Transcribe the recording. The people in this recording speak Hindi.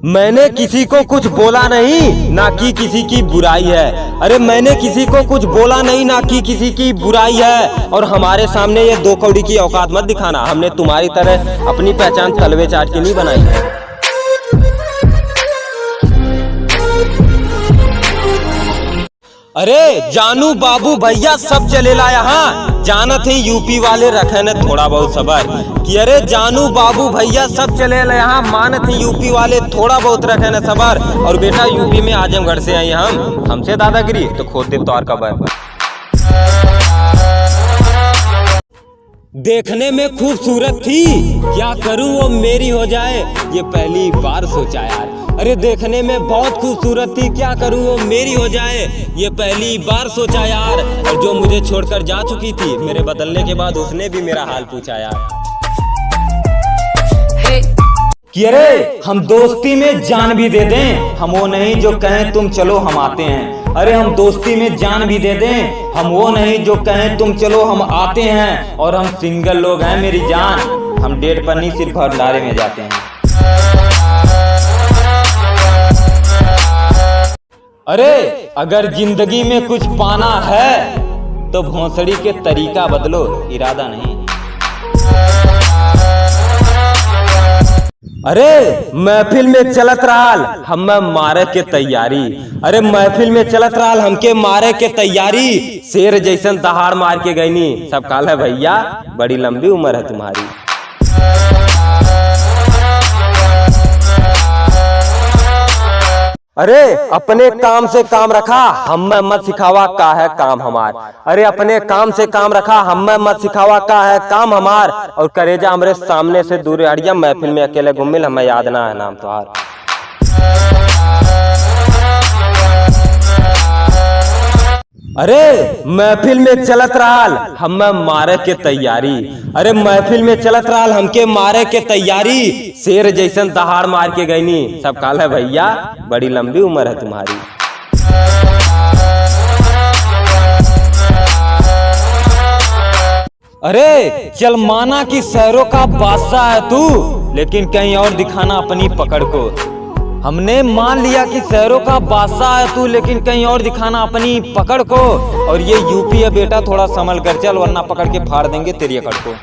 मैंने किसी को कुछ बोला नहीं, ना कि किसी की बुराई है। अरे मैंने किसी को कुछ बोला नहीं, ना कि किसी की बुराई है। और हमारे सामने ये 2 कौड़ी की औकात मत दिखाना। हमने तुम्हारी तरह अपनी पहचान तलवे चाट के नहीं बनाई है। अरे जानू बाबू भैया सब चलेला यहाँ, जानत ही यूपी वाले रखे न थोड़ा बहुत सबर कि अरे जानू बाबू भैया सब चलेला यहाँ, मानत ही यूपी वाले थोड़ा बहुत रखे न सबर। और बेटा यूपी में आजमगढ़ से आई हमसे दादागिरी तो खोद दे तोर का बर। देखने में खूबसूरत थी, क्या करूं वो मेरी हो जाए, ये पहली बार सोचा यार। अरे देखने में बहुत खूबसूरत थी, क्या करूं वो मेरी हो जाए, ये पहली बार सोचा यार। और जो मुझे छोड़कर जा चुकी थी, मेरे बदलने के बाद उसने भी मेरा हाल पूछा यार। कि अरे हम दोस्ती में जान भी दे दें, हम वो नहीं जो कहें तुम चलो हम आते हैं। अरे हम दोस्ती में जान भी दे दें, हम वो नहीं जो कहें तुम चलो हम आते हैं। और हम सिंगल लोग हैं मेरी जान, हम डेट पर नहीं सिर्फ भंडारे में जाते हैं। अरे अगर जिंदगी में कुछ पाना है तो भोंसड़ी के तरीका बदलो, इरादा नहीं। अरे महफिल में चलत रहल हम मारे के तैयारी, अरे महफिल में चलत रहल हमके मारे के तैयारी। शेर जैसन दहाड़ मार के गईनी, सब काल है भैया बड़ी लंबी उम्र है तुम्हारी। अरे अपने काम से काम रखा, हमें मत सिखावा का है काम हमार। अरे अपने काम से काम रखा, हमें मत सिखावा का है काम हमार। और करेजा हमरे सामने से दूर हटिया, महफिल में अकेले घूमिल हमें याद ना है नाम तुहार। अरे महफिल में चलत रहल हमें मारे के तैयारी, अरे महफिल में चलत रहल हमके मारे के तैयारी। शेर जैसन दहाड़ मार के गईनी, सब काल है भैया बड़ी लंबी उम्र है तुम्हारी। अरे चल माना कि शहरों का बादशाह है तू, लेकिन कहीं और दिखाना अपनी पकड़ को। हमने मान लिया कि शहरों का बादशाह है तू, लेकिन कहीं और दिखाना अपनी पकड़ को। और ये यूपी है बेटा, थोड़ा संभल कर चल वरना पकड़ के फाड़ देंगे तेरी अकड़ को।